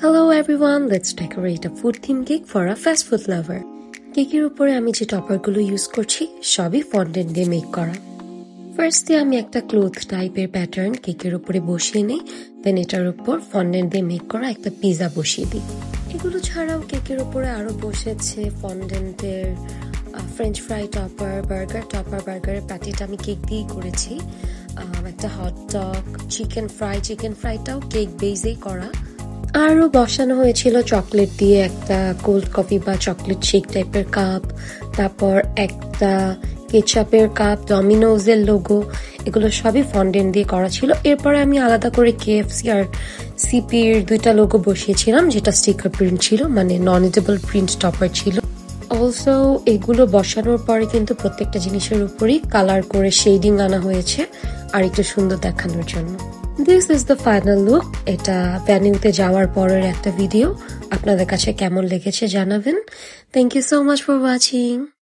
Hello everyone, let's decorate a food theme cake for a fast food lover. কেকের উপরে আমি যে টপারগুলো use করছি সবই ফন্ডেন্ট দিয়ে মেক করা। ফার্স্টে আমি একটা ক্লথ টাইপের প্যাটার্ন কেকের উপরে বসিয়ে নিই, দেন এটার উপর ফন্ডেন্ট দিয়ে মেক করা একটা পিজা বসিয়ে দিই। এগুলো ছাড়াও কেকের উপরে আরো বসেছে ফন্ডেন্টের french fry topper, burger topper. বার্গারের প্যাটিটা আমি কেক দিয়েই করেছি। একটা হট ডগ, চিকেন ফ্রাইটাও কেক বেজেই করা। আরও বসানো হয়েছিল চকলেট দিয়ে একটা কোল্ড কফি বা চকলেট শেক টাইপের কাপ, তারপর একটা কেচাপের কাপ, ডমিনোজের লোগো, এগুলো সবই ফন্ডেন্ট দিয়ে করা ছিল। এরপরে আমি আলাদা করে কেএফসি আর সিপির দুইটা লোগো বসিয়েছিলাম, যেটা স্টিকার প্রিন্ট ছিল, মানে নন ইটেবল প্রিন্ট টপার ছিল। অলসো এগুলো বসানোর পরে কিন্তু প্রত্যেকটা জিনিসের উপরই কালার করে শেডিং আনা হয়েছে আর একটু সুন্দর দেখানোর জন্য। This is the final look. এটা ভ্যানিউতে যাওয়ার পরের একটা ভিডিও। আপনাদের কাছে কেমন লেগেছে জানাবেন। Thank you so much for watching.